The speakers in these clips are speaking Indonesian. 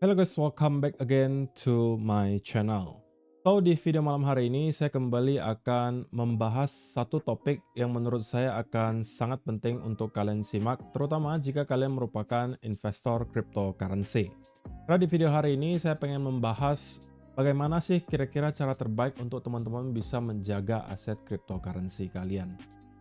Hello guys, welcome back again to my channel. So di video malam hari ini saya kembali akan membahas satu topik yang menurut saya akan sangat penting untuk kalian simak, terutama jika kalian merupakan investor cryptocurrency. Karena di video hari ini saya pengen membahas bagaimana sih kira-kira cara terbaik untuk teman-teman bisa menjaga aset cryptocurrency kalian.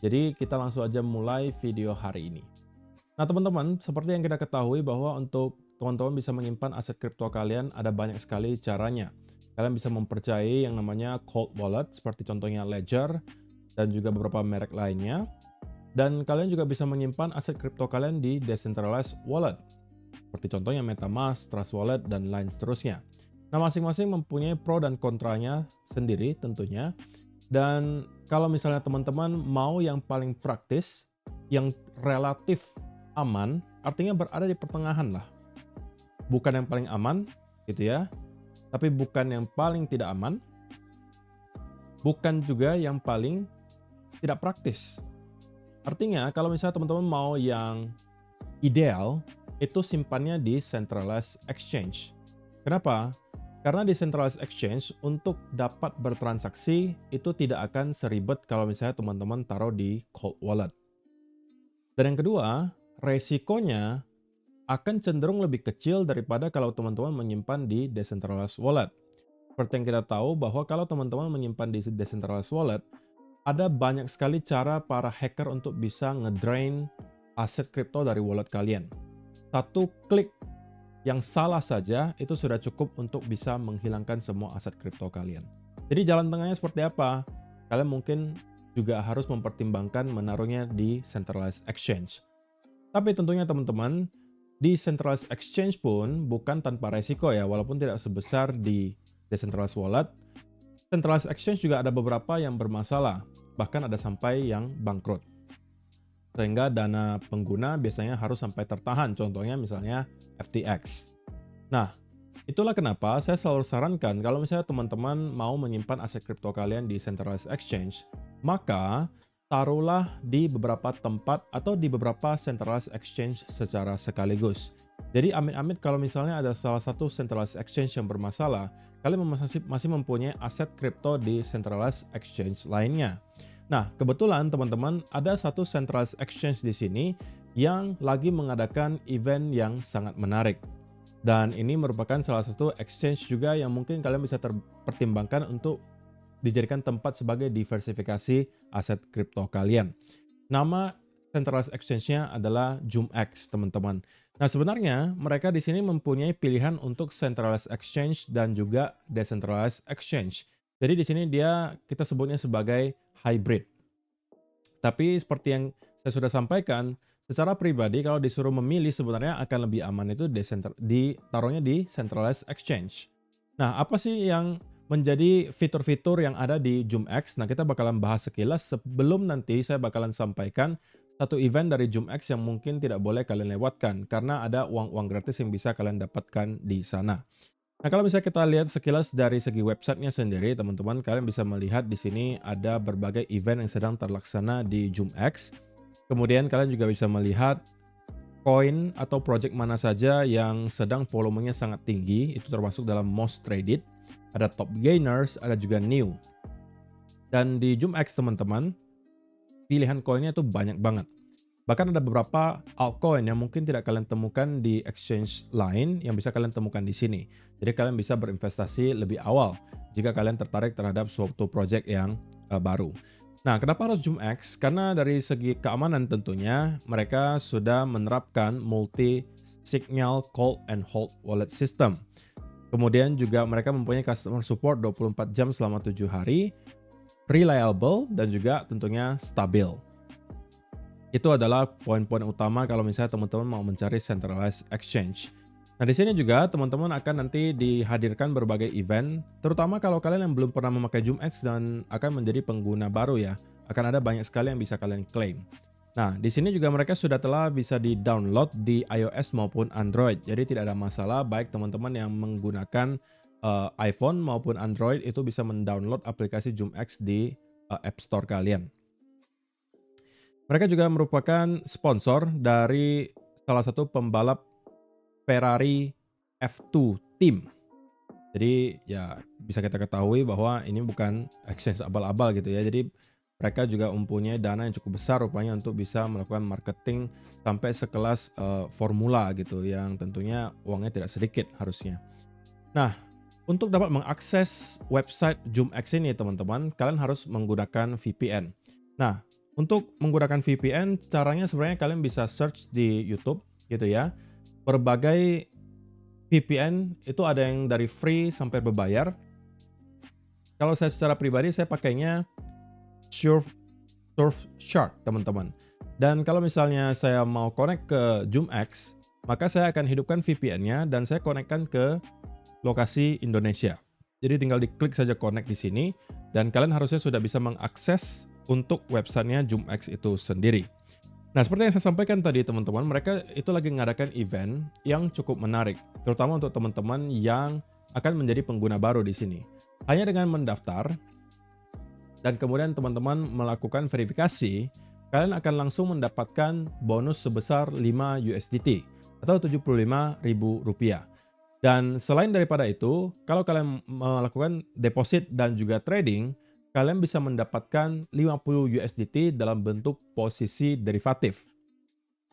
Jadi kita langsung aja mulai video hari ini. Nah, teman-teman, seperti yang kita ketahui bahwa untuk teman-teman bisa menyimpan aset kripto kalian ada banyak sekali caranya. Kalian bisa mempercayai yang namanya cold wallet, seperti contohnya Ledger, dan juga beberapa merek lainnya. Dan kalian juga bisa menyimpan aset kripto kalian di decentralized wallet, seperti contohnya MetaMask, Trust Wallet, dan lain seterusnya. Nah, masing-masing mempunyai pro dan kontranya sendiri tentunya. Dan kalau misalnya teman-teman mau yang paling praktis, yang relatif aman, artinya berada di pertengahan lah. Bukan yang paling aman, gitu ya. Tapi bukan yang paling tidak aman. Bukan juga yang paling tidak praktis. Artinya, kalau misalnya teman-teman mau yang ideal, itu simpannya di centralized exchange. Kenapa? Karena di centralized exchange, untuk dapat bertransaksi, itu tidak akan seribet kalau misalnya teman-teman taruh di cold wallet. Dan yang kedua, resikonya akan cenderung lebih kecil daripada kalau teman-teman menyimpan di decentralized wallet. Seperti yang kita tahu bahwa kalau teman-teman menyimpan di decentralized wallet, ada banyak sekali cara para hacker untuk bisa ngedrain aset kripto dari wallet kalian. Satu klik yang salah saja itu sudah cukup untuk bisa menghilangkan semua aset kripto kalian. Jadi jalan tengahnya seperti apa? Kalian mungkin juga harus mempertimbangkan menaruhnya di centralized exchange. Tapi tentunya teman-teman, di centralized exchange pun bukan tanpa resiko ya, walaupun tidak sebesar di decentralized wallet. Centralized exchange juga ada beberapa yang bermasalah, bahkan ada sampai yang bangkrut. Sehingga dana pengguna biasanya harus sampai tertahan, contohnya misalnya FTX. Nah, itulah kenapa saya selalu sarankan kalau misalnya teman-teman mau menyimpan aset kripto kalian di centralized exchange, maka taruhlah di beberapa tempat atau di beberapa centralized exchange secara sekaligus. Jadi amit-amit kalau misalnya ada salah satu centralized exchange yang bermasalah, kalian masih mempunyai aset kripto di centralized exchange lainnya. Nah, kebetulan teman-teman ada satu centralized exchange di sini yang lagi mengadakan event yang sangat menarik. Dan ini merupakan salah satu exchange juga yang mungkin kalian bisa pertimbangkan untuk dijadikan tempat sebagai diversifikasi aset kripto kalian. Nama centralized exchange-nya adalah JUMX, teman-teman. Nah, sebenarnya mereka di sini mempunyai pilihan untuk centralized exchange dan juga decentralized exchange. Jadi di sini kita sebutnya sebagai hybrid. Tapi seperti yang saya sudah sampaikan, secara pribadi kalau disuruh memilih sebenarnya akan lebih aman itu ditaruhnya di centralized exchange. Nah, apa sih yang menjadi fitur-fitur yang ada di JUMX? Nah, kita bakalan bahas sekilas sebelum nanti saya bakalan sampaikan satu event dari JUMX yang mungkin tidak boleh kalian lewatkan karena ada uang-uang gratis yang bisa kalian dapatkan di sana. Nah, kalau misalnya kita lihat sekilas dari segi websitenya sendiri, teman-teman, kalian bisa melihat di sini ada berbagai event yang sedang terlaksana di JUMX. Kemudian kalian juga bisa melihat koin atau project mana saja yang sedang volumenya sangat tinggi, itu termasuk dalam most traded. Ada top gainers, ada juga new. Dan di JUMX, teman-teman, pilihan koinnya itu banyak banget. Bahkan ada beberapa altcoin yang mungkin tidak kalian temukan di exchange lain yang bisa kalian temukan di sini. Jadi kalian bisa berinvestasi lebih awal jika kalian tertarik terhadap suatu project yang baru. Nah, kenapa harus JUMX? Karena dari segi keamanan tentunya mereka sudah menerapkan multi-signal cold and hold wallet system. Kemudian juga mereka mempunyai customer support 24 jam selama 7 hari, reliable dan juga tentunya stabil. Itu adalah poin-poin utama kalau misalnya teman-teman mau mencari centralized exchange. Nah, di sini juga teman-teman akan nanti dihadirkan berbagai event, terutama kalau kalian yang belum pernah memakai JUMX dan akan menjadi pengguna baru ya. Akan ada banyak sekali yang bisa kalian claim. Nah, di sini juga mereka sudah telah bisa di-download di iOS maupun Android. Jadi tidak ada masalah baik teman-teman yang menggunakan iPhone maupun Android itu bisa mendownload aplikasi JUMX di App Store kalian. Mereka juga merupakan sponsor dari salah satu pembalap Ferrari F2 Team. Jadi ya bisa kita ketahui bahwa ini bukan exchange abal-abal gitu ya. Jadi mereka juga mempunyai dana yang cukup besar rupanya untuk bisa melakukan marketing sampai sekelas formula gitu yang tentunya uangnya tidak sedikit harusnya. Nah, untuk dapat mengakses website JoomX ini teman-teman, kalian harus menggunakan VPN. Nah, untuk menggunakan VPN caranya sebenarnya kalian bisa search di YouTube gitu ya. Berbagai VPN itu ada yang dari free sampai berbayar. Kalau saya secara pribadi saya pakainya Surfshark teman-teman. Dan kalau misalnya saya mau connect ke JoomX, maka saya akan hidupkan VPN-nya dan saya connect-kan ke lokasi Indonesia. Jadi tinggal diklik saja connect di sini dan kalian harusnya sudah bisa mengakses untuk websitenya JoomX itu sendiri. Nah, seperti yang saya sampaikan tadi teman-teman, mereka itu lagi mengadakan event yang cukup menarik, terutama untuk teman-teman yang akan menjadi pengguna baru di sini. Hanya dengan mendaftar dan kemudian teman-teman melakukan verifikasi, kalian akan langsung mendapatkan bonus sebesar 5 USDT atau Rp75.000. Dan selain daripada itu, kalau kalian melakukan deposit dan juga trading, kalian bisa mendapatkan 50 USDT dalam bentuk posisi derivatif.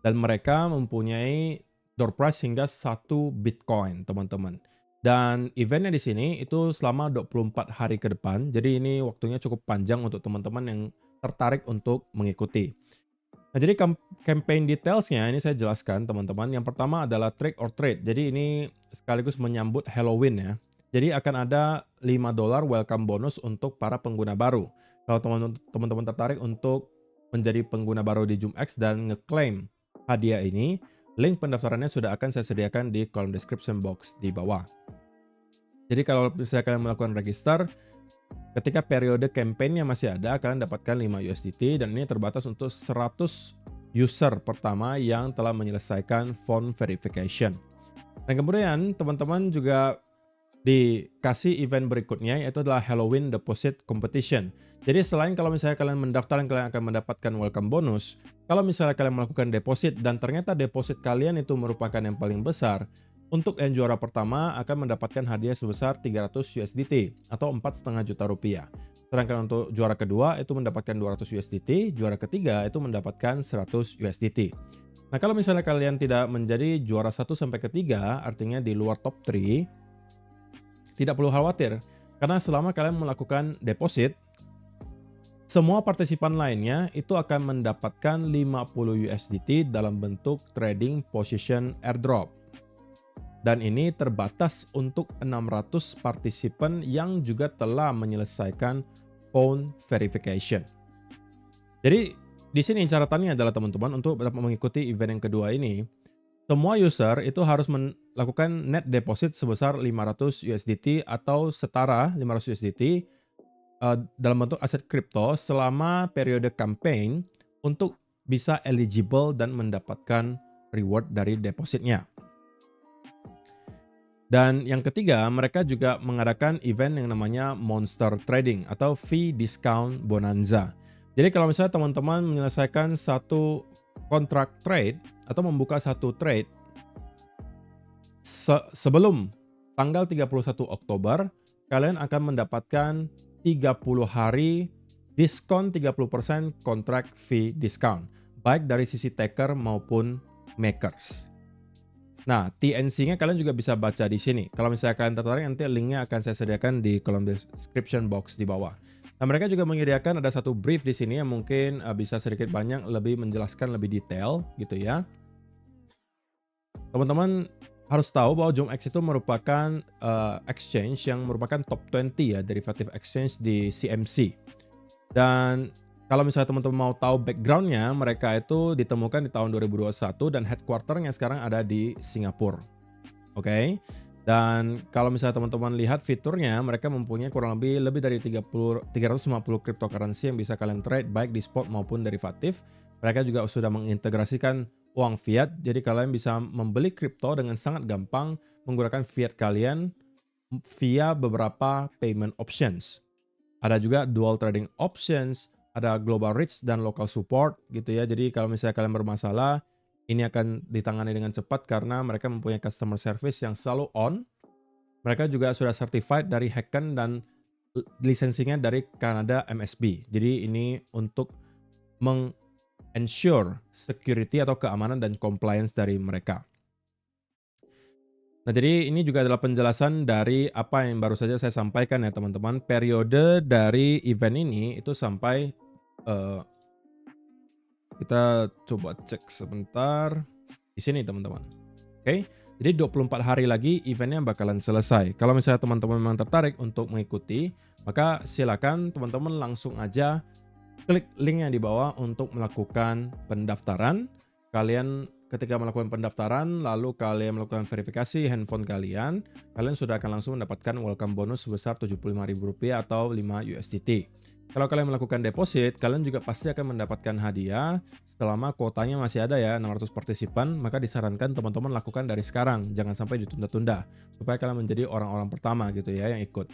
Dan mereka mempunyai door price hingga 1 Bitcoin, teman-teman. Dan eventnya di sini itu selama 24 hari ke depan. Jadi ini waktunya cukup panjang untuk teman-teman yang tertarik untuk mengikuti. Nah, jadi campaign detailsnya ini saya jelaskan teman-teman. Yang pertama adalah trick or trade. Jadi ini sekaligus menyambut Halloween ya. Jadi akan ada $5 welcome bonus untuk para pengguna baru. Kalau teman-teman tertarik untuk menjadi pengguna baru di JoomX dan ngeklaim hadiah ini, link pendaftarannya sudah akan saya sediakan di kolom description box di bawah. Jadi kalau misalnya kalian melakukan register, ketika periode campaign-nya masih ada, kalian dapatkan 5 USDT dan ini terbatas untuk 100 user pertama yang telah menyelesaikan phone verification. Dan kemudian teman-teman juga dikasih event berikutnya yaitu adalah Halloween Deposit Competition. Jadi selain kalau misalnya kalian mendaftar kalian akan mendapatkan welcome bonus, kalau misalnya kalian melakukan deposit dan ternyata deposit kalian itu merupakan yang paling besar, untuk yang juara pertama akan mendapatkan hadiah sebesar 300 USDT atau 4,5 juta rupiah. Sedangkan untuk juara kedua itu mendapatkan 200 USDT, juara ketiga itu mendapatkan 100 USDT. Nah, kalau misalnya kalian tidak menjadi juara 1 sampai ketiga, artinya di luar top 3, tidak perlu khawatir, karena selama kalian melakukan deposit, semua partisipan lainnya itu akan mendapatkan 50 USDT dalam bentuk trading position airdrop. Dan ini terbatas untuk 600 partisipan yang juga telah menyelesaikan phone verification. Jadi di sini catatannya adalah teman-teman untuk dapat mengikuti event yang kedua ini, semua user itu harus melakukan net deposit sebesar 500 USDT atau setara 500 USDT dalam bentuk aset kripto selama periode campaign untuk bisa eligible dan mendapatkan reward dari depositnya. Dan yang ketiga, mereka juga mengadakan event yang namanya Monster Trading atau Fee Discount Bonanza. Jadi kalau misalnya teman-teman menyelesaikan satu kontrak trade atau membuka satu trade sebelum tanggal 31 Oktober, kalian akan mendapatkan 30 hari diskon 30% kontrak fee discount, baik dari sisi taker maupun makers. Nah, TNC-nya kalian juga bisa baca di sini. Kalau misalnya kalian tertarik, nanti linknya akan saya sediakan di kolom description box di bawah. Nah, mereka juga menyediakan ada satu brief di sini yang mungkin bisa sedikit banyak lebih menjelaskan lebih detail gitu ya. Teman-teman harus tahu bahwa JoomX itu merupakan exchange yang merupakan top 20 ya, derivative exchange di CMC. Dan kalau misalnya teman-teman mau tahu background-nya, mereka itu ditemukan di tahun 2021 dan headquarter-nya sekarang ada di Singapura. Oke. Dan kalau misalnya teman-teman lihat fiturnya, mereka mempunyai kurang lebih dari 350 cryptocurrency yang bisa kalian trade baik di spot maupun derivatif. Mereka juga sudah mengintegrasikan uang fiat, jadi kalian bisa membeli kripto dengan sangat gampang menggunakan fiat kalian via beberapa payment options. Ada juga dual trading options, ada global reach dan local support gitu ya. Jadi kalau misalnya kalian bermasalah, ini akan ditangani dengan cepat karena mereka mempunyai customer service yang selalu on. Mereka juga sudah certified dari Hacken dan lisensinya dari Canada MSB. Jadi ini untuk ensure security atau keamanan dan compliance dari mereka. Nah, jadi ini juga adalah penjelasan dari apa yang baru saja saya sampaikan ya teman-teman. Periode dari event ini itu sampai eh, kita coba cek sebentar di sini teman-teman. Oke, jadi 24 hari lagi eventnya bakalan selesai. Kalau misalnya teman-teman memang tertarik untuk mengikuti, maka silakan teman-teman langsung aja klik link yang di bawah untuk melakukan pendaftaran. Kalian ketika melakukan pendaftaran, lalu kalian melakukan verifikasi handphone kalian sudah akan langsung mendapatkan welcome bonus sebesar Rp75.000 atau 5 USDT. Kalau kalian melakukan deposit, kalian juga pasti akan mendapatkan hadiah selama kuotanya masih ada ya, 600 partisipan, maka disarankan teman-teman lakukan dari sekarang, jangan sampai ditunda-tunda, supaya kalian menjadi orang-orang pertama gitu ya yang ikut.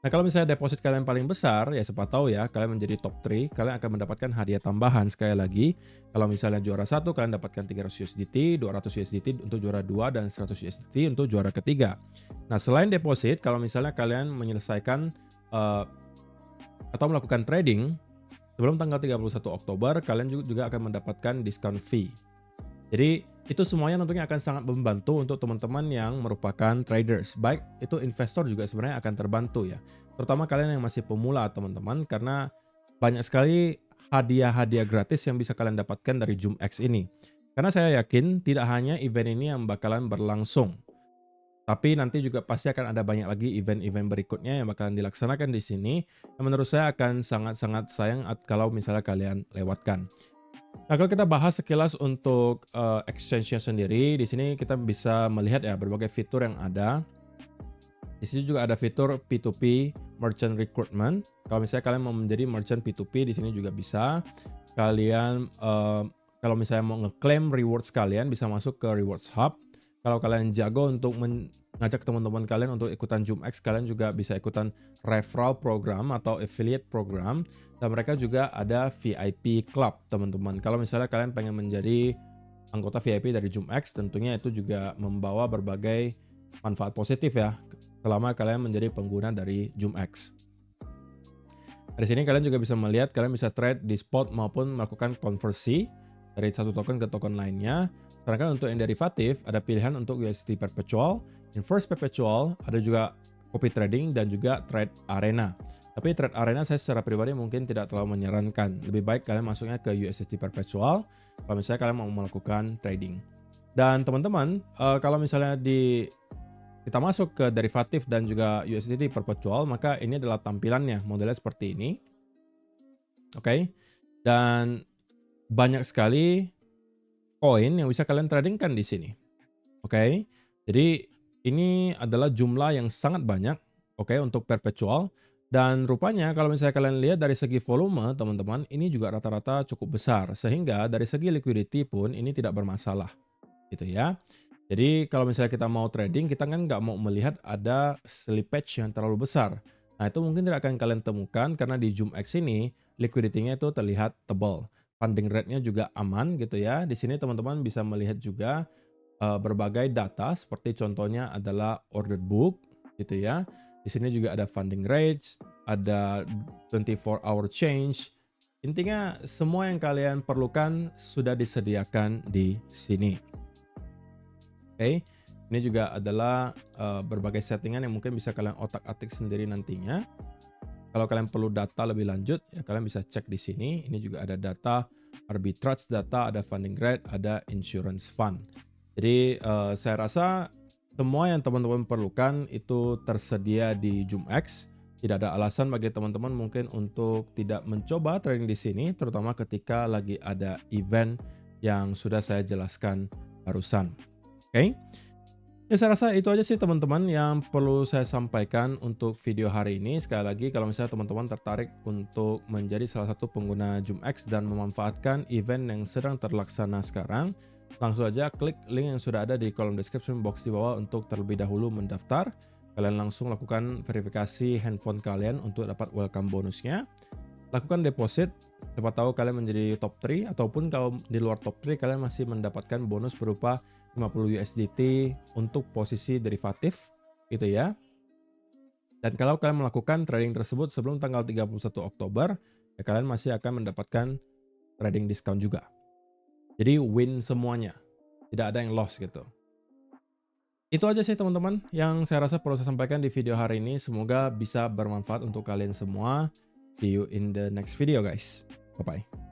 Nah, kalau misalnya deposit kalian paling besar, ya siapa tahu ya, kalian menjadi top 3, kalian akan mendapatkan hadiah tambahan sekali lagi. Kalau misalnya juara 1, kalian dapatkan 300 USDT, 200 USDT untuk juara 2, dan 100 USDT untuk juara ketiga. Nah, selain deposit, kalau misalnya kalian menyelesaikan atau melakukan trading, sebelum tanggal 31 Oktober, kalian juga akan mendapatkan discount fee. Jadi, itu semuanya tentunya akan sangat membantu untuk teman-teman yang merupakan traders. Baik itu investor juga sebenarnya akan terbantu ya. Terutama kalian yang masih pemula teman-teman, karena banyak sekali hadiah-hadiah gratis yang bisa kalian dapatkan dari JUMX ini. Karena saya yakin tidak hanya event ini yang bakalan berlangsung, tapi nanti juga pasti akan ada banyak lagi event-event berikutnya yang bakalan dilaksanakan di sini. Yang menurut saya akan sangat-sangat sayang kalau misalnya kalian lewatkan. Nah, kalau kita bahas sekilas untuk exchange-nya sendiri, di sini kita bisa melihat ya berbagai fitur yang ada. Di sini juga ada fitur P2P merchant recruitment. Kalau misalnya kalian mau menjadi merchant P2P, di sini juga bisa. Kalian kalau misalnya mau ngeklaim rewards kalian bisa masuk ke Rewards Hub. Kalau kalian jago untuk ngajak teman-teman kalian untuk ikutan JUMX, kalian juga bisa ikutan referral program atau affiliate program. Dan mereka juga ada VIP Club, teman-teman. Kalau misalnya kalian pengen menjadi anggota VIP dari JUMX, tentunya itu juga membawa berbagai manfaat positif ya, selama kalian menjadi pengguna dari JUMX. Di sini kalian juga bisa melihat, kalian bisa trade di spot maupun melakukan konversi dari satu token ke token lainnya. Sedangkan untuk yang derivatif, ada pilihan untuk USDT Perpetual, Inverse Perpetual, ada juga copy trading, dan juga trade arena. Tapi trade arena saya secara pribadi mungkin tidak terlalu menyarankan. Lebih baik kalian masuknya ke USDT Perpetual kalau misalnya kalian mau melakukan trading. Dan teman-teman, kalau misalnya kita masuk ke derivatif dan juga USDT Perpetual, maka ini adalah tampilannya, modelnya seperti ini. Oke. Dan banyak sekali koin yang bisa kalian tradingkan di sini. Oke. Jadi ini adalah jumlah yang sangat banyak, oke, untuk perpetual. Dan rupanya kalau misalnya kalian lihat dari segi volume, teman-teman, ini juga rata-rata cukup besar. Sehingga dari segi liquidity pun ini tidak bermasalah, gitu ya. Jadi kalau misalnya kita mau trading, kita kan nggak mau melihat ada slippage yang terlalu besar. Nah, itu mungkin tidak akan kalian temukan karena di JUMX ini liquidity-nya itu terlihat tebal. Funding rate-nya juga aman gitu ya. Di sini teman-teman bisa melihat juga berbagai data, seperti contohnya adalah order book gitu ya. Di sini juga ada funding rates, ada 24 hour change. Intinya semua yang kalian perlukan sudah disediakan di sini. Oke. Ini juga adalah berbagai settingan yang mungkin bisa kalian otak-atik sendiri nantinya. Kalau kalian perlu data lebih lanjut, ya kalian bisa cek di sini. Ini juga ada data arbitrage data, ada funding rate, ada insurance fund. Jadi saya rasa semua yang teman-teman perlukan itu tersedia di JUMX. Tidak ada alasan bagi teman-teman mungkin untuk tidak mencoba trading di sini, terutama ketika lagi ada event yang sudah saya jelaskan barusan. Oke. Ya, saya rasa itu aja sih teman-teman yang perlu saya sampaikan untuk video hari ini. Sekali lagi, kalau misalnya teman-teman tertarik untuk menjadi salah satu pengguna JUMX dan memanfaatkan event yang sedang terlaksana sekarang, langsung aja klik link yang sudah ada di kolom description box di bawah untuk terlebih dahulu mendaftar. Kalian langsung lakukan verifikasi handphone kalian untuk dapat welcome bonusnya. Lakukan deposit Siapa tahu kalian menjadi top 3 ataupun kalau di luar top 3 kalian masih mendapatkan bonus berupa 50 USDT untuk posisi derivatif gitu ya. Dan kalau kalian melakukan trading tersebut sebelum tanggal 31 Oktober, ya kalian masih akan mendapatkan trading discount juga. Jadi win semuanya. Tidak ada yang loss gitu. Itu aja sih teman-teman yang saya rasa perlu saya sampaikan di video hari ini. Semoga bisa bermanfaat untuk kalian semua. See you in the next video guys. Bye-bye.